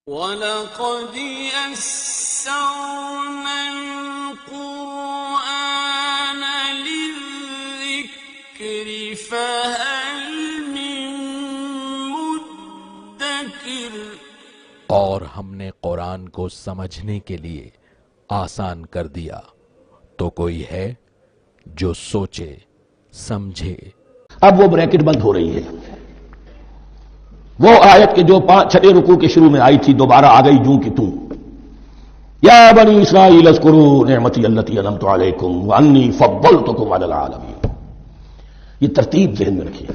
وَلَقَدْ يَسَّرْنَا الْقُرْآنَ لِلذِّكْرِ فَهَلْ مِن مُّدَّكِرٍ۔ اور ہم نے قرآن کو سمجھنے کے لیے آسان کر دیا، تو کوئی ہے جو سوچے سمجھے۔ اب وہ بریکٹ بند ہو رہی ہے، وہ آیت کے جو 6 رکوع کے شروع میں آئی تھی دوبارہ آ گئی جوں کی توں، یا بنی اسرائیل اذکروا نعمتی التی انعمت علیکم وانی فضلتکم علی العالمین۔ یہ ترتیب ذہن میں رکھیے۔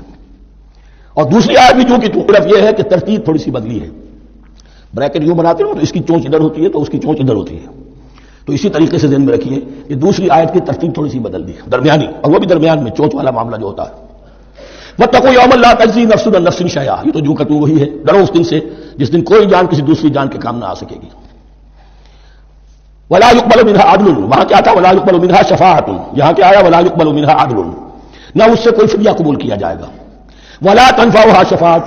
اور دوسری آیت بھی جوں کی توں، صرف یہ ہے کہ ترتیب تھوڑی سی بدلی ہے۔ بریکٹ یوں بناتے ہو تو اس کی چونچ ادھر ہوتی ہے تو اس کی چونچ ادھر ہوتی ہے، تو اسی طریقے سے ذہن میں رکھیے کہ دوسری آیت کی ترتیب تھوڑی سی بدل دی ہے، درمیانی، اور وہ بھی درمیان میں چونچ والا معاملہ جو ہوتا ہے۔ وَاتَّقُوا يَوْمًا لَا تَجْزِي نَفْسٌ عَن نَفْسٍ شَيْئًا، یہ تو جو کتو وہی ہے، ڈرو اس دن سے جس دن کوئی جان کسی دوسری جان کے کام نہ آ سکے گی۔ وَلَا يُقْبَلُ مِنْهَا عَدْلٌ، وہاں کیا تھا وَلَا يُقْبَلُ مِنْهَا شَفَاعَةٌ، یہاں کیا آیا وَلَا يُقْبَلُ مِنْهَا عَدْلٌ، نہ اس سے کوئی فدیہ قبول کیا جائے گا۔ وَلَا تَنفَعُهَا شَفَاعَةٌ،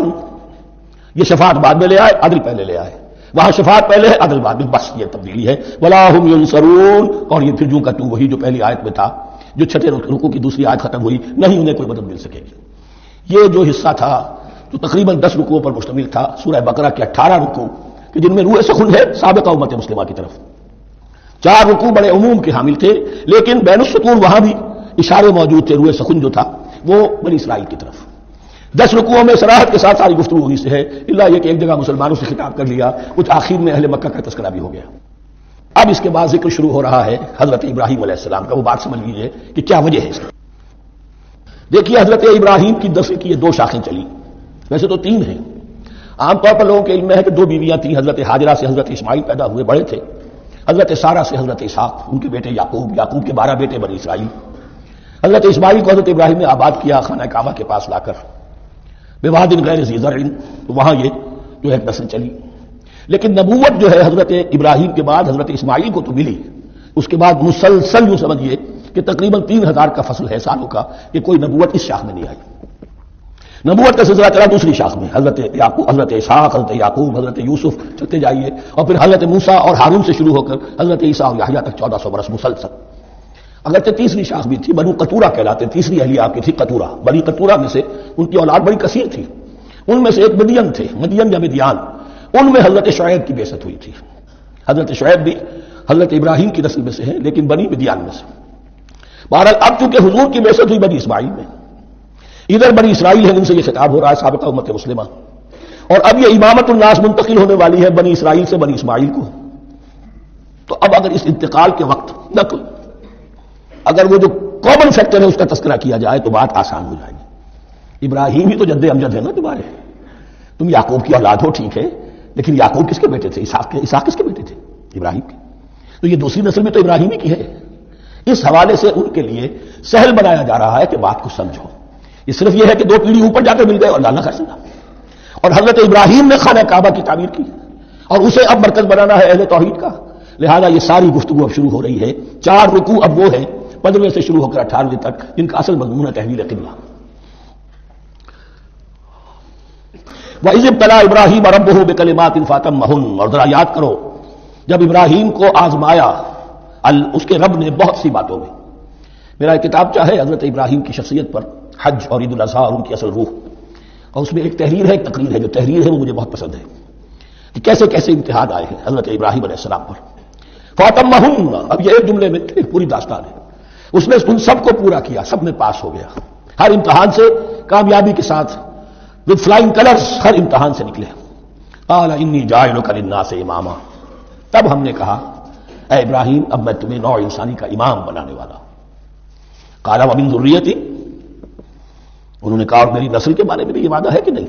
یہ شفاعت بعد میں لے آئے، عدل پہلے لے آئے، وہاں شفاعت پہلے ہے عدل بعد میں، بس یہ تبدیلی ہے۔ وَلَا هُمْ يُنصَرُونَ، اور یہ پھر جو کتو وہی جو پہلی آیت میں تھا، جو 6 رکوع کی دوسری آیت ختم ہوئی، نہیں انہیں کوئی مدد مل سکے گی۔ یہ جو حصہ تھا جو تقریباً 10 رکوعوں پر مشتمل تھا، سورہ بقرہ کے 18 رکوع کہ جن میں روح سخن ہے سابقہ امت مسلمہ کی طرف، 4 رکوع بڑے عموم کے حامل تھے، لیکن بین السطور وہاں بھی اشارے موجود تھے، روح سخن جو تھا وہ بنی اسرائیل کی طرف۔ 10 رکوعوں میں صراحت کے ساتھ ساری گفتگو وہی سے ہے، الا یہ کہ ایک جگہ مسلمانوں سے خطاب کر لیا، کچھ آخر میں اہل مکہ کا تذکرہ بھی ہو گیا۔ اب اس کے بعد ذکر شروع ہو رہا ہے حضرت ابراہیم علیہ السلام کا۔ وہ بات سمجھ لیجیے کہ کیا وجہ ہے اس کی۔ دیکھیے حضرت ابراہیم کی نسل کی یہ 2 شاخیں چلی، ویسے تو 3 ہیں، عام طور پر لوگوں کے علم میں ہے کہ 2 بیویاں تھیں، حضرت ہاجرہ سے حضرت اسماعیل پیدا ہوئے بڑے تھے، حضرت سارہ سے حضرت اسحاق، ان کے بیٹے یعقوب کے 12 بیٹے بنی اسرائیل۔ حضرت اسماعیل کو حضرت ابراہیم نے آباد کیا خانہ کعبہ کے پاس لا کر، بواد غیر ذی زرع، تو وہاں یہ جو ایک نسل چلی۔ لیکن نبوت جو ہے حضرت ابراہیم کے بعد حضرت اسماعیل کو تو ملی، اس کے بعد مسلسل یوں سمجھیے کہ تقریباً 3000 کا فصل ہے سالوں کا کہ کوئی نبوت اس شاخ میں نہیں آئی۔ نبوت کا سلسلہ چلا دوسری شاخ میں، حضرت یعقوب، حضرت اسحاق، حضرت یعقوب، حضرت یوسف، چلتے جائیے، اور پھر حضرت موسیٰ اور ہارون سے شروع ہو کر حضرت عیسیٰ اور یحییٰ تک 1400 برس مسلسل۔ اگرچہ تیسری شاخ بھی تھی، بنو قطورہ کہلاتے، تیسری اہلیہ آپ کی تھی قطورہ، بنی قطورہ میں سے ان کی اولاد بڑی کثیر تھی، ان میں سے ایک مدین تھے، مدین یا مدیان، ان میں حضرت شعیب کی بعثت ہوئی تھی۔ حضرت شعیب بھی حضرت ابراہیم کی نسل میں سے ہیں، لیکن بنی مدیان میں سے۔ بہرحال اب چونکہ حضور کی بعثت ہوئی بنی اسماعیل میں، ادھر بنی اسرائیل ہے، ان سے یہ خطاب ہو رہا ہے سابقہ امت مسلمہ، اور اب یہ امامت الناس منتقل ہونے والی ہے بنی اسرائیل سے بنی اسماعیل کو۔ تو اب اگر اس انتقال کے وقت نقل، اگر وہ جو کامن فیکٹر ہے اس کا تذکرہ کیا جائے تو بات آسان ہو جائے گی۔ ابراہیم ہی تو جد امجد ہے نا تمہارے، تم یعقوب کی اولاد ہو ٹھیک ہے، لیکن یعقوب کس کے بیٹے تھے؟ اسحاق کس کے بیٹے تھے؟ ابراہیم کے۔ تو یہ دوسری نسل میں تو ابراہیم ہی کی ہے۔ اس حوالے سے ان کے لیے سہل بنایا جا رہا ہے کہ بات کو سمجھو، یہ صرف یہ ہے کہ 2 پیڑھی اوپر جا کر مل گئے اور اللہ کر سکا۔ اور حضرت ابراہیم نے خانہ کعبہ کی تعمیر کی اور اسے اب مرکز بنانا ہے اہل توحید کا، لہذا یہ ساری گفتگو اب شروع ہو رہی ہے۔ 4 رکوع اب وہ ہیں 15ویں سے شروع ہو کر 18ویں تک، جن کا اصل مضمون ہے تحویل قبلہ۔ وَإِذِ ابْتَلَىٰ إِبْرَاهِيمَ رَبُّهُ بِكَلِمَاتٍ فَأَتَمَّهُنَّ، اور ذرا یاد کرو جب ابراہیم کو آزمایا اس کے رب نے بہت سی باتوں میں۔ میرا ایک کتاب چاہے حضرت ابراہیم کی شخصیت پر، حج اور عید الاضحیٰ اور ان کی اصل روح، اور اس میں ایک تحریر ہے، ایک تقریر ہے، جو تحریر ہے وہ مجھے بہت پسند ہے کہ کیسے کیسے امتحان آئے ہیں حضرت ابراہیم علیہ السلام پر۔ فَأَتَمَّهُنَّ، اب یہ ایک جملے میں ایک پوری داستان ہے، اس نے ان سب کو پورا کیا، سب میں پاس ہو گیا، ہر امتحان سے کامیابی کے ساتھ with flying colors ہر امتحان سے نکلے۔ قال انی جاعلک للناس اماما، تب ہم نے کہا اے ابراہیم اب میں تمہیں نوع انسانی کا امام بنانے والا ہوں۔ قال ومن ذریتی، انہوں نے کہا اور میری نسل کے بارے میں بھی یہ وعدہ ہے کہ نہیں؟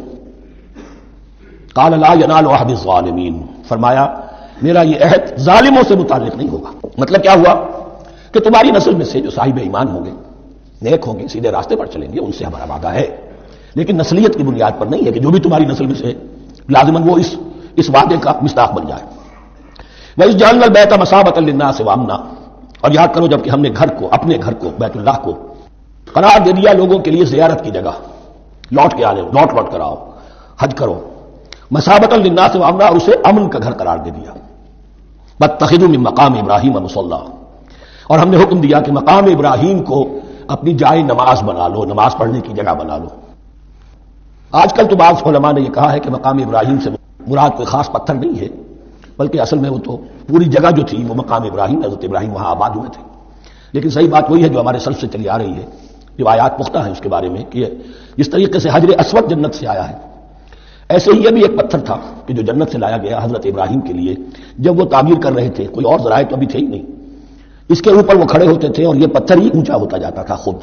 قال لا ینال عہد الظالمین، فرمایا میرا یہ عہد ظالموں سے متعلق نہیں ہوگا۔ مطلب کیا ہوا کہ تمہاری نسل میں سے جو صاحب ایمان ہوں گے، نیک ہوں گے، سیدھے راستے پر چلیں گے، ان سے ہمارا وعدہ ہے، لیکن نسلیت کی بنیاد پر نہیں ہے کہ جو بھی تمہاری نسل میں سے لازماً وہ اس وعدے کا مصداق بن جائے۔ وَإِذْ جَعَلْنَا الْبَيْتَ مَثَابَةً لِلنَّاسِ وَأَمْنًا، اور یاد کرو جب کہ ہم نے گھر کو، اپنے گھر کو، بیت اللہ کو قرار دے دیا لوگوں کے لیے زیارت کی جگہ، لوٹ کے آنے، لوٹ کر آؤ، حج کرو، مسابۃ للناس و امنا، اور اسے امن کا گھر قرار دے دیا. واتخذوا من مقام ابراہیم مصلی، اور ہم نے حکم دیا کہ مقام ابراہیم کو اپنی جائے نماز بنا لو، نماز پڑھنے کی جگہ بنا لو. آج کل تو بعض علماء نے یہ کہا ہے کہ مقام ابراہیم سے مراد کوئی خاص پتھر نہیں ہے، بلکہ اصل میں وہ تو پوری جگہ جو تھی وہ مقام ابراہیم، حضرت ابراہیم وہاں آباد ہوئے تھے. لیکن صحیح بات وہی ہے جو ہمارے سلف سے چلی آ رہی ہے، روایات پختہ ہیں اس کے بارے میں کہ جس طریقے سے حجر اسود جنت سے آیا ہے، ایسے ہی یہ بھی ایک پتھر تھا کہ جو جنت سے لایا گیا حضرت ابراہیم کے لیے. جب وہ تعمیر کر رہے تھے، کوئی اور ذرائع تو ابھی تھے ہی نہیں، اس کے اوپر وہ کھڑے ہوتے تھے اور یہ پتھر ہی اونچا ہوتا جاتا تھا خود.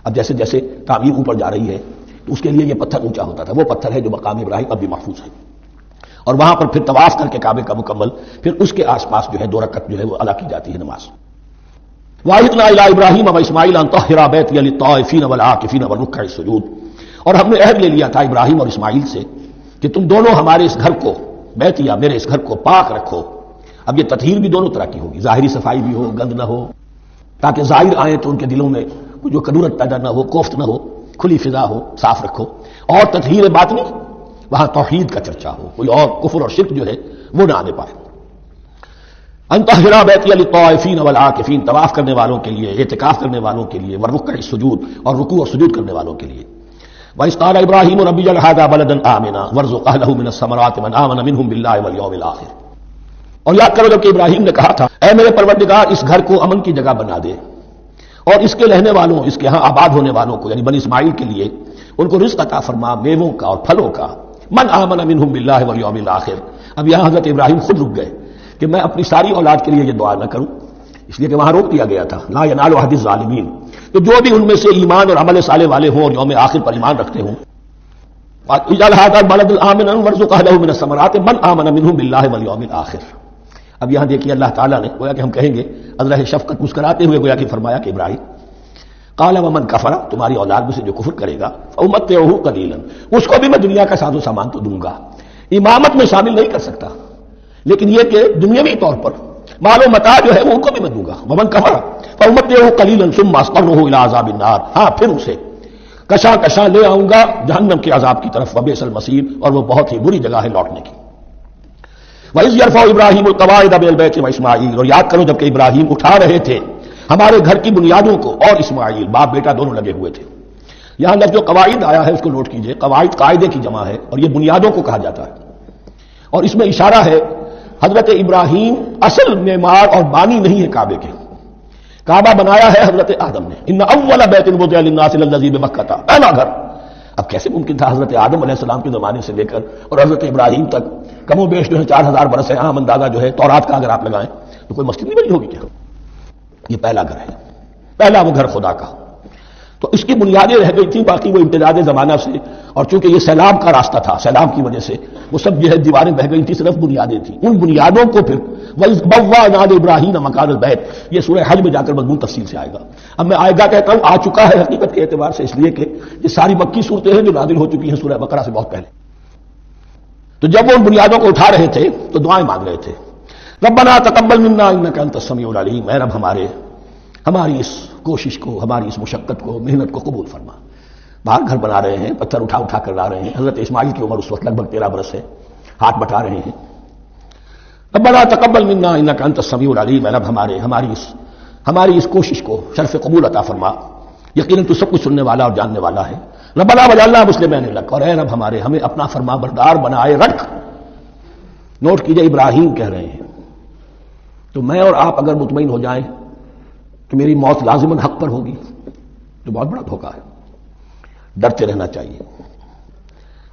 اب جیسے جیسے تعمیر اوپر جا رہی ہے تو اس کے لیے یہ پتھر اونچا ہوتا تھا. وہ پتھر ہے جو مقام ابراہیم اب بھی محفوظ ہے. اور وہاں پر پھر طواف کر کے کعبے کا مکمل، پھر اس کے آس پاس جو ہے 2 رکعت جو ہے وہ ادا کی جاتی ہے نماز. وَعَهِدْنَا إِلَىٰ إِبْرَاهِيمَ وَإِسْمَاعِيلَ أَن طَهِّرَا بَيْتِيَ لِلطَّائِفِينَ وَالْعَاكِفِينَ وَالرُّكَّعِ السُّجُودِ، اور ہم نے عہد لے لیا تھا ابراہیم اور اسماعیل سے کہ تم دونوں ہمارے اس گھر کو، بیتیا میرے اس گھر کو پاک رکھو. اب یہ تطہیر بھی دونوں طرح کی ہوگی، ظاہری صفائی بھی ہو، گند نہ ہو، تاکہ ظاہر آئیں تو ان کے دلوں میں جو کدورت پیدا نہ ہو، کوفت نہ ہو، کھلی فضا ہو، صاف رکھو. اور تطہیر باطنی، وہاں توحید کا چرچا ہو، کوئی اور کفر اور شرک جو ہے وہ نہ آنے پائے. ان طہرا بیتی للطائفین والعاکفین، طواف کرنے والوں کے لیے، اعتکاف کرنے والوں کے لیے، والرکع السجود، اور رکوع اور سجود کرنے والوں کے لیے. وَإِذْ قَالَ إِبْرَاهِيمُ رَبِّ اجْعَلْ هَٰذَا بَلَدًا آمِنًا وَارْزُقْ أَهْلَهُ مِنَ الثَّمَرَاتِ مَنْ آمَنَ مِنْهُمْ بِاللَّهِ وَالْيَوْمِ الْآخِرِ. اور یاد کرو جب کہ ابراہیم نے کہا تھا اے میرے پروردگار اس گھر کو امن کی جگہ بنا دے، اور اس کے رہنے والوں، اس کے ہاں آباد ہونے والوں کو، یعنی بنی اسماعیل کے لیے ان کو رزق عطا فرما، میووں کا اور پھلوں کا. من آمن منہم باللہ والیوم الآخر. اب یہاں حضرت ابراہیم خود رک گئے کہ میں اپنی ساری اولاد کے لیے یہ دعا نہ کروں، اس لیے کہ وہاں روک دیا گیا تھا لا ینال عہد الظالمین. تو جو بھی ان میں سے ایمان اور عمل صالح والے ہوں اور یوم آخر پر ایمان رکھتے ہوں، اجعل هذا البلد آمنا وارزق اهله من الثمرات من آمن منهم باللہ والیوم الآخر. اب یہاں دیکھیے اللہ تعالیٰ نے گویا کہ ہم کہیں گے ازرہ شفقت مسکراتے ہوئے گویا کہ فرمایا کہ ابراہیم قال ومن کفر، تمہاری اولاد میں سے جو کفر کرے گا فامتعه قلیلا، اس کو بھی میں دنیا کا ساز و سامان تو دوں گا. امامت میں شامل نہیں کر سکتا، لیکن یہ کہ دنیاوی طور پر مال و متاع جو ہے وہ ان کو بھی میں دوں گا. ومن کفر فامتعه قلیلا ثم اسقره الى عذاب النار، ہاں پھر اسے کشاں کشاں لے آؤں گا جہنم کے عذاب کی طرف. وبئس المصیر، اور وہ بہت ہی بری جگہ ہے لوٹنے کی. وَإِذْ يَرْفَعُ إِبْرَاهِيمُ الْقَوَاعِدَ مِنَ الْبَيْتِ وَإِسْمَاعِيلُ، اور یاد کرو جب کہ ابراہیم اٹھا رہے تھے ہمارے گھر کی بنیادوں کو، اور اسماعیل باپ بیٹا دونوں لگے ہوئے تھے. یہاں لفظ جو قواعد آیا ہے اس کو نوٹ کیجئے، قواعد قاعدے کی جمع ہے اور یہ بنیادوں کو کہا جاتا ہے. اور اس میں اشارہ ہے حضرت ابراہیم اصل معمار اور بانی نہیں ہے کعبے کے. کعبہ بنایا ہے حضرت آدم نے. ان اول بیت وضع للناس للذی بمکہ، پہلا گھر. اب کیسے ممکن تھا حضرت آدم علیہ السلام کے زمانے سے لے کر اور حضرت ابراہیم تک کم و بیش جو ہے 4000 برس ہے. عام اندازہ جو ہے تورات کا اگر آپ لگائیں تو کوئی مسجد نہیں بنی ہوگی کیا؟ یہ پہلا گھر ہے، پہلا وہ گھر خدا کا. تو اس کی بنیادیں رہ گئی تھیں، باقی وہ امتداد زمانہ سے، اور چونکہ یہ سیلاب کا راستہ تھا، سیلاب کی وجہ سے وہ سب جو ہے دیواریں بہ گئی تھیں، صرف بنیادیں تھیں. ان بنیادوں کو پھر وَإِذْ بَوَّأْنَا لِإِبْرَاهِيمَ مَكَانَ الْبَيْتِ، یہ سورہ حج میں جا کر مضمون تفصیل سے آئے گا. اب میں آئے گا کہتا ہوں آ چکا ہے حقیقت کے اعتبار سے، اس لیے کہ یہ ساری مکی صورتیں ہیں جو نازل ہو چکی ہیں سورہ بقرہ سے بہت پہلے. تو جب وہ ان بنیادوں کو اٹھا رہے تھے تو دعائیں مانگ رہے تھے. ربنا تقبل منا انک انت السمیع العلیم، اے رب ہماری اس کوشش کو، ہماری اس مشقت کو، محنت کو قبول فرما. باہر گھر بنا رہے ہیں، پتھر اٹھا اٹھا کر لا رہے ہیں. حضرت اسماعیل کی عمر اس وقت لگ بھگ 13 برس ہے، ہاتھ بٹا رہے ہیں. ربنا تقبل منا انک انت السمیع العلیم، اے رب ہماری اس کوشش کو شرف قبول عطا فرما، یقیناً تو سب کچھ سننے والا اور جاننے والا ہے. ربنا وجعلنا مسلمین لک، اور اے رب ہمیں اپنا فرما بردار بنائے رکھ. نوٹ کیجئے ابراہیم کہہ رہے ہیں تو میں اور آپ اگر مطمئن ہو جائیں کہ میری موت لازماً حق پر ہوگی تو بہت بڑا دھوکہ ہے. ڈرتے رہنا چاہیے،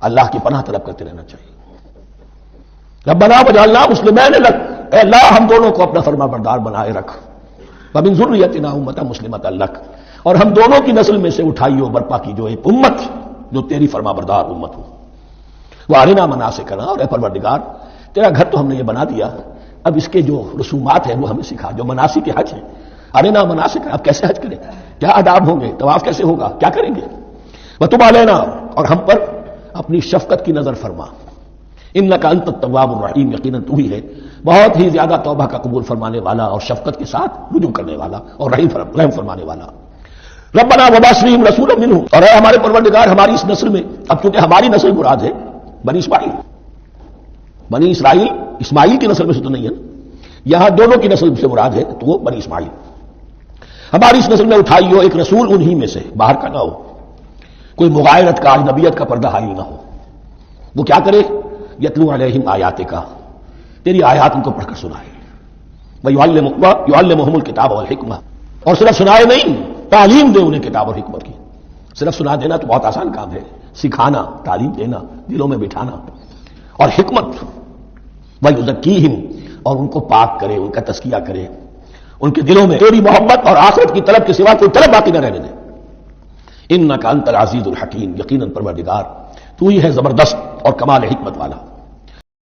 اللہ کی پناہ طلب کرتے رہنا چاہیے. ربنا وجعلنا مسلمین لک، اے اللہ ہم دونوں کو اپنا فرما بردار بنائے رکھ. ومن ذریتنا امۃ مسلمۃ لک، اور ہم دونوں کی نسل میں سے اٹھائیو برپا کی جو ایک امت جو تیری فرما بردار امت ہو. وارنا مناسکنا، اور اے پروردگار تیرا گھر تو ہم نے یہ بنا دیا، اب اس کے جو رسومات ہیں وہ ہمیں سکھا، جو مناسک حج ہیں. ارنا مناسک، اب کیسے حج کریں، کیا آداب ہوں گے، طواف کیسے ہوگا، کیا کریں گے. وتب علینا، اور ہم پر اپنی شفقت کی نظر فرما. انک انت التواب الرحیم، یقیناً تو ہی ہے بہت ہی زیادہ توبہ کا قبول فرمانے والا اور شفقت کے ساتھ رجوع کرنے والا اور رحم فرمانے والا. ربنا وبعث فیہم رسولا منہم، اور اے ہمارے پروردگار ہماری اس نسل میں، اب چونکہ ہماری نسل مراد ہے بنی اسماعیل، بنی اسرائیل اسماعیل کی نسل میں سے تو نہیں ہے نا، یہاں دونوں کی نسل سے مراد ہے تو وہ بنی اسماعیل. ہماری اس نسل میں اٹھائی ہو ایک رسول انہی میں سے، باہر کا نہ ہو، کوئی مغایرت کا اجنبیت کا پردہ حائل نہ ہو. وہ کیا کرے؟ یتلو علیہم آیاتک، تیری آیات ان کو پڑھ کر سنائے. وَيُعَلِّمُهُمُ الْكِتَابَ وَالْحِکْمَةَ، اور صرف سنائے نہیں، تعلیم دے انہیں کتاب اور حکمت کی. صرف سنا دینا تو بہت آسان کام ہے، سکھانا، تعلیم دینا، دلوں میں بٹھانا. اور حکمت، وَيُزَكِّيهِمْ، اور ان کو پاک کرے، ان کا تزکیہ کرے، ان کے دلوں میں تیری محبت اور آخرت کی طلب کے سوا کوئی طلب باقی نہ رہنے دے. اِنَّكَ أَنْتَ الْعَزِيزُ الْحَكِيمُ، یقیناً پروردگار تو ہی ہے زبردست اور کمال حکمت والا.